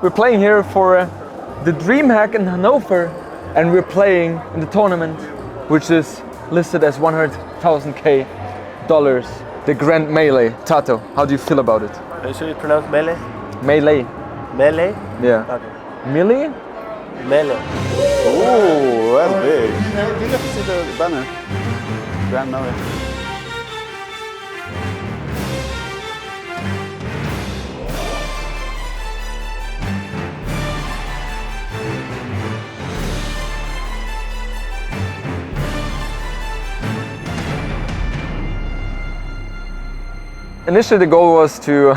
We're playing here for the DreamHack in Hannover, and we're playing in the tournament, which is listed as $100,000 dollars. The Grand Melee. Tato, how do you feel about it? Should you pronounce melee? Melee. Melee? Yeah. Okay. Melee? Melee. Ooh, that's big. Do you have to see the banner? Grand Melee. Initially the goal was to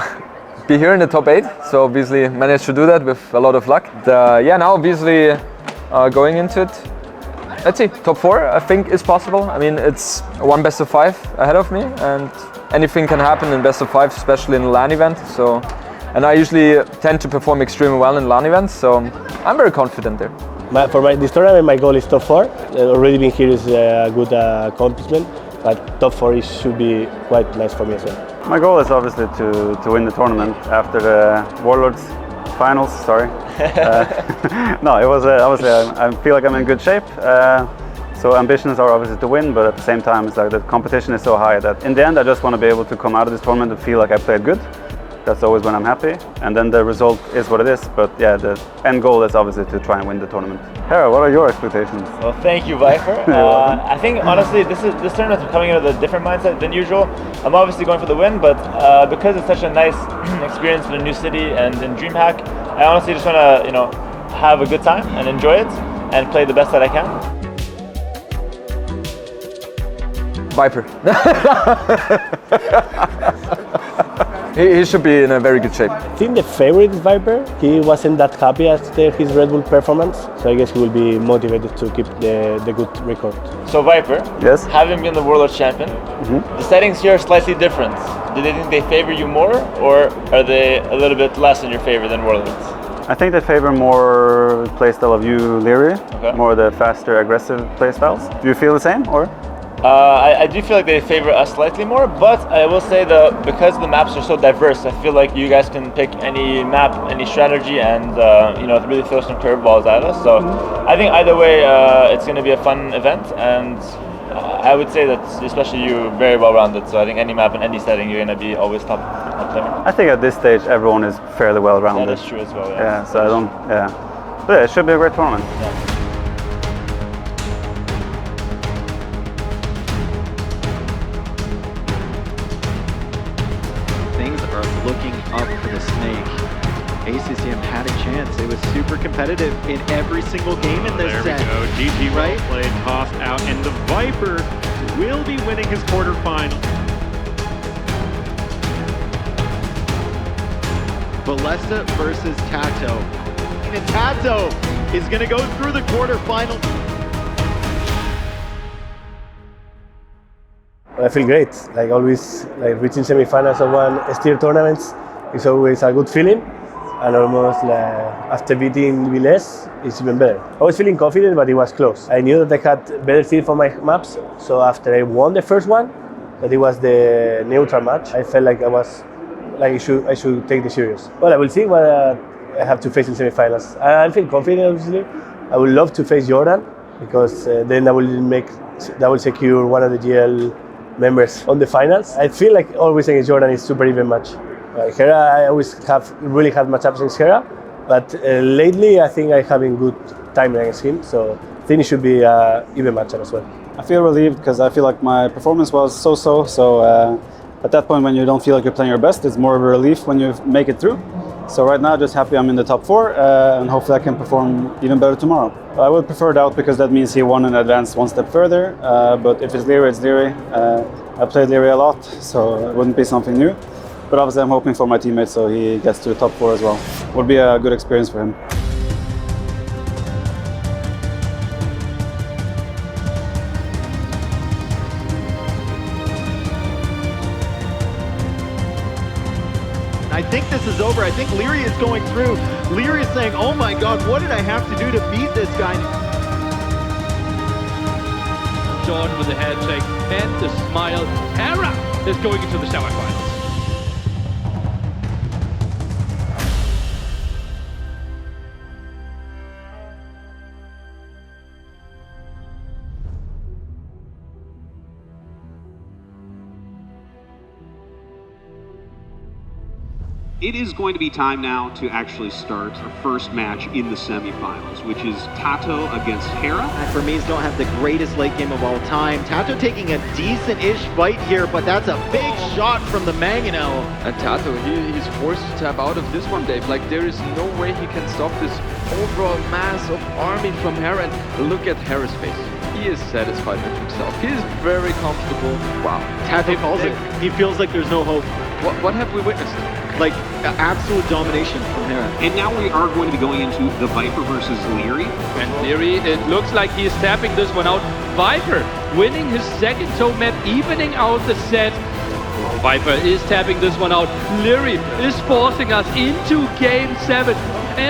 be here in the top 8, so obviously managed to do that with a lot of luck. Yeah, now obviously going into it, let's see, top 4 I think is possible. I mean, it's one best of 5 ahead of me, and anything can happen in best of 5, especially in a LAN event. So, and I usually tend to perform extremely well in LAN events, so I'm very confident there. For this tournament, my goal is top 4. Already being here is a good accomplishment, but top 4 should be quite nice for me as well. My goal is obviously to win the tournament after the Warlords finals. Sorry. No, it was obviously I feel like I'm in good shape. So ambitions are obviously to win, but at the same time, it's like the competition is so high that in the end, I just want to be able to come out of this tournament and feel like I played good. That's always when I'm happy, and then the result is what it is. But yeah, the end goal is obviously to try and win the tournament. Hera, what are your expectations? Well, thank you, Viper. I think honestly, this tournament is coming in with a different mindset than usual. I'm obviously going for the win, but because it's such a nice experience in a new city and in DreamHack, I honestly just want to, have a good time and enjoy it and play the best that I can. Viper. He should be in a very good shape. I think the favorite is Viper. He wasn't that happy after his Red Bull performance, so I guess he will be motivated to keep the good record. So Viper, Yes. having been the Warlord champion, the settings here are slightly different. Do they think they favor you more, or are they a little bit less in your favor than Warlords? I think they favor more playstyle of you, Leary, Okay. more the faster, aggressive playstyles. Do you feel the same, or? I do feel like they favor us slightly more, but I will say that because the maps are so diverse, I feel like you guys can pick any map, any strategy, and really throw some curveballs at us. So I think either way, it's going to be a fun event, and I would say that especially you very well rounded. So I think any map in any setting, you're going to be always top player. I think at this stage, everyone is fairly well rounded. That is true as well. Yeah, so I don't. Yeah, but yeah, it should be a great tournament. Yeah. Things are looking up for the Snake. ACCM had a chance. It was super competitive in every single game in this set. There we go. GG Right? well played, tossed out, and the Viper will be winning his quarterfinal. Balesta versus Tato. And Tato is going to go through the quarterfinal. I feel great. Like always, like reaching semifinals of one steer tournaments is always a good feeling, and almost after beating Viles, it's even better. I was feeling confident, but it was close. I knew that I had better feel for my maps, so after I won the first one, that it was the neutral match, I felt like I should take this serious. Well, I will see what I have to face in semifinals. I feel confident, obviously. I would love to face Jordan, because then I will secure one of the GL members on the finals. I feel like always against Jordan is super even match. Hera, I always have really had matchups against Hera, but lately I think I'm having good time against him, so I think it should be even matchup as well. I feel relieved because I feel like my performance was so-so. So at that point, when you don't feel like you're playing your best, it's more of a relief when you make it through. So right now, just happy I'm in the top 4, and hopefully I can perform even better tomorrow. I would prefer Doubt because that means he won and advanced one step further. But if it's Leary, it's Leary. I played Leary a lot, so it wouldn't be something new. But obviously, I'm hoping for my teammate so he gets to the top 4 as well. Would be a good experience for him. I think this is over. I think Leary is going through. Leary is saying, oh my God, what did I have to do to beat this guy? Jordan with the handshake and the smile. Hera is going into the semifinals. It is going to be time now to actually start our first match in the semifinals, which is Tato against Hera. Hermes don't have the greatest late game of all time. Tato taking a decent-ish fight here, but that's a big shot from the Mangonel. And Tato, he's forced to tap out of this one, Dave. Like, there is no way he can stop this overall mass of army from Hera. And look at Hera's face. He is satisfied with himself. He is very comfortable. Wow. Tato calls it. He feels like there's no hope. What have we witnessed? Like, absolute domination from Hera. And now we are going to be going into the Viper versus Leary. And Leary, it looks like he is tapping this one out. Viper winning his second toe map, evening out the set. Viper is tapping this one out. Leary is forcing us into game 7.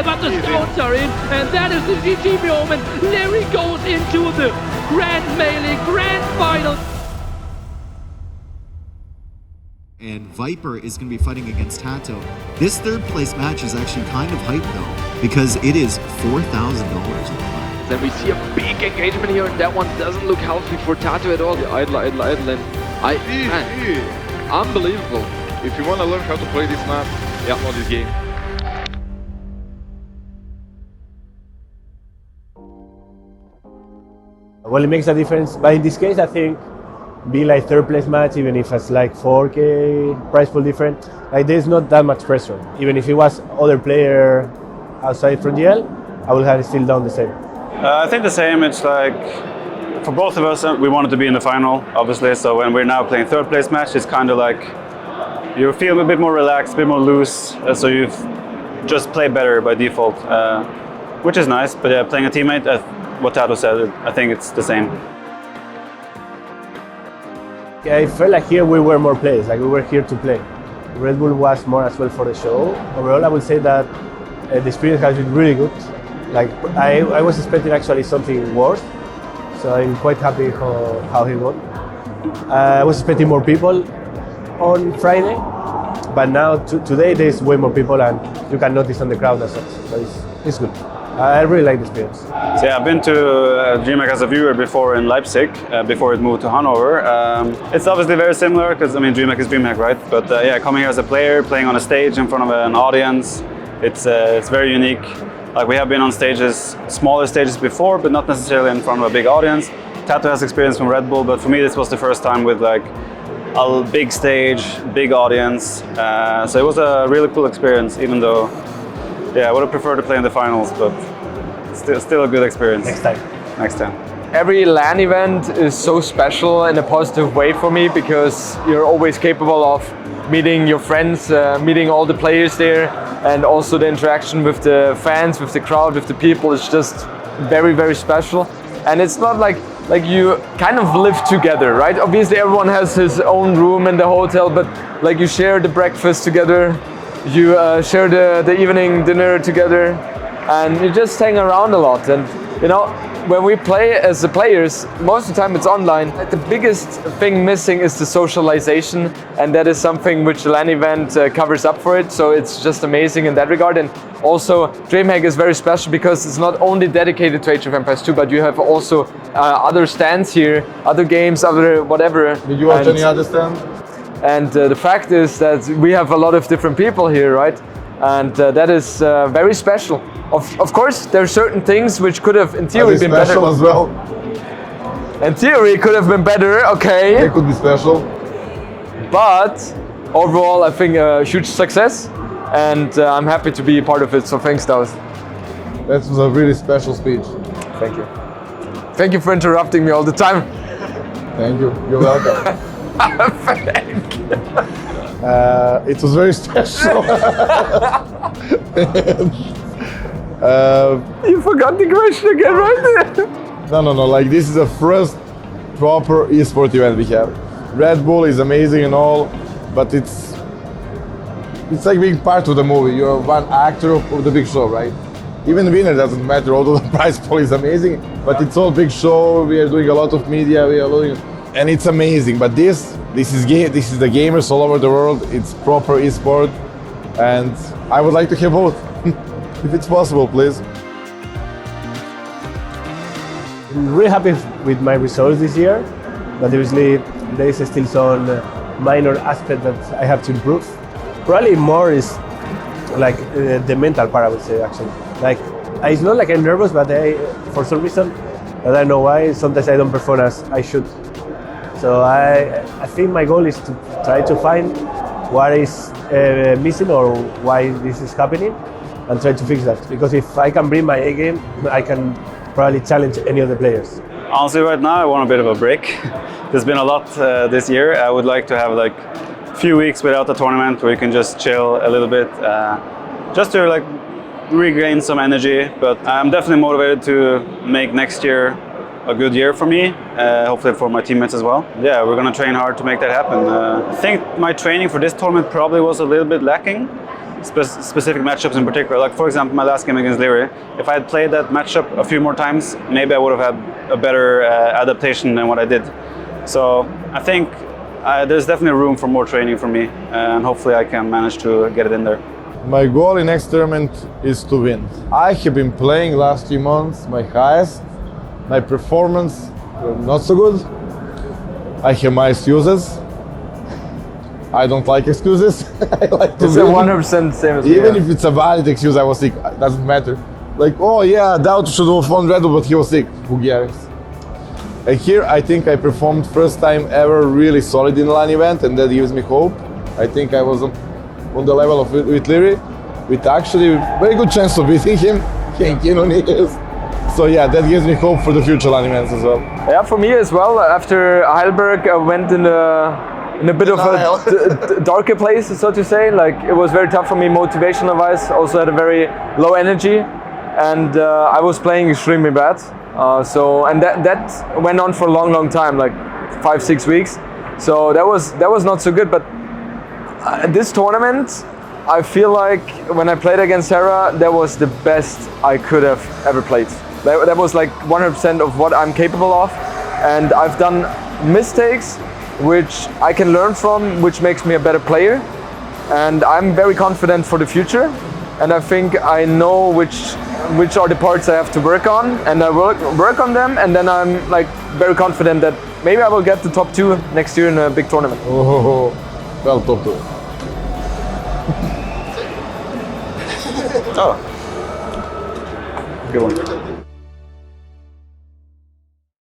But the stones are in, and that is the GG moment. Leary goes into the Grand Melee Grand Final. And Viper is going to be fighting against Tato. This third place match is actually kind of hyped though, because it is $4,000 on the line. Then we see a big engagement here, and that one doesn't look healthy for Tato at all. The idle, and man, unbelievable. If you want to learn how to play this map, know this game. Well, it makes a difference, but in this case, I think being like third place match, even if it's like 4K prize pool different, like there's not that much pressure. Even if it was other player outside from GL, I would have still done the same. I think the same. It's like for both of us, we wanted to be in the final, obviously. So when we're now playing third place match, it's kind of like you feel a bit more relaxed, a bit more loose. So you just play better by default, which is nice. But yeah, playing a teammate, what Tato said, I think it's the same. Yeah, I felt like here we were more players, like we were here to play. Red Bull was more as well for the show. Overall, I would say that the experience has been really good. Like I was expecting actually something worse, so I'm quite happy how he won. I was expecting more people on Friday, but now today there's way more people and you can notice on the crowd as such, so it's good. I really like the experience. So yeah, I've been to DreamHack as a viewer before in Leipzig, before it moved to Hannover. It's obviously very similar because I mean DreamHack is DreamHack, right? But yeah, coming here as a player, playing on a stage in front of an audience, it's very unique. Like we have been on stages, smaller stages before, but not necessarily in front of a big audience. Tato has experience from Red Bull, but for me this was the first time with like a big stage, big audience. So it was a really cool experience, even though yeah, I would have preferred to play in the finals, but still a good experience. Next time. Every LAN event is so special in a positive way for me because you're always capable of meeting your friends, meeting all the players there, and also the interaction with the fans, with the crowd, with the people is just very, very special. And it's not like you kind of live together, right? Obviously everyone has his own room in the hotel, but like you share the breakfast together, you share the evening dinner together, and you just hang around a lot. And you know, when we play as the players, most of the time it's online. The biggest thing missing is the socialization, and that is something which the LAN event covers up for it. So it's just amazing in that regard. And also DreamHack is very special because it's not only dedicated to Age of Empires 2, but you have also other stands here, other games, other whatever. Did you watch any other stand? And the fact is that we have a lot of different people here, right? And that is very special. Of course, there are certain things which could have, in theory, been better. Special as well. In theory, could have been better. Okay. They could be special. But overall, I think a huge success, and I'm happy to be part of it. So thanks, Daus. That was a really special speech. Thank you. Thank you for interrupting me all the time. Thank you. You're welcome. Thank you. It was very special. You forgot the question again, right there. No. Like this is the first proper esport event we have. Red Bull is amazing and all, but it's like being part of the movie. You're one actor of the big show, right? Even the winner doesn't matter, although the prize pool is amazing, but it's all big show. We are doing a lot of media, and it's amazing. But this is the gamers all over the world. It's proper esport, and I would like to have both, if it's possible, please. I'm really happy with my results this year, but obviously there is still some minor aspect that I have to improve. Probably more is like the mental part, I would say, actually. Like, it's not like I'm nervous, but for some reason, I don't know why, sometimes I don't perform as I should. So I think my goal is to try to find what is missing or why this is happening and try to fix that. Because if I can bring my A game, I can probably challenge any of the players. Honestly, right now I want a bit of a break. There's been a lot this year. I would like to have like a few weeks without the tournament where you can just chill a little bit, just to like regain some energy. But I'm definitely motivated to make next year a good year for me, hopefully for my teammates as well. Yeah, we're gonna train hard to make that happen. I think my training for this tournament probably was a little bit lacking, specific matchups in particular. Like for example, my last game against Leary, if I had played that matchup a few more times, maybe I would have had a better adaptation than what I did. So I think there's definitely room for more training for me, and hopefully I can manage to get it in there. My goal in next tournament is to win. I have been playing last 3 months my highest. My performance not so good. I have my excuses. I don't like excuses. I like to it's 100% same as me. Even if it's a valid excuse, I was sick. It doesn't matter. Like, oh yeah, Doubt should have won Red Bull, but he was sick. Who cares? And here, I think I performed first time ever really solid in the Lan event, and that gives me hope. I think I was on the level of with Leary, with actually very good chance of beating him. So yeah, that gives me hope for the future Lan events as well. Yeah, for me as well. After Heidelberg, I went in a bit of a darker place, so to say. Like, it was very tough for me motivational wise. Also had a very low energy, and I was playing extremely bad. And that went on for a long time, like 5-6 weeks. So that was not so good. But this tournament, I feel like when I played against Sarah, that was the best I could have ever played. That was like 100% of what I'm capable of, and I've done mistakes which I can learn from, which makes me a better player, and I'm very confident for the future, and I think I know which are the parts I have to work on, and I will work on them, and then I'm like very confident that maybe I will get the top 2 next year in a big tournament. Oh, well, top 2. Oh, good one.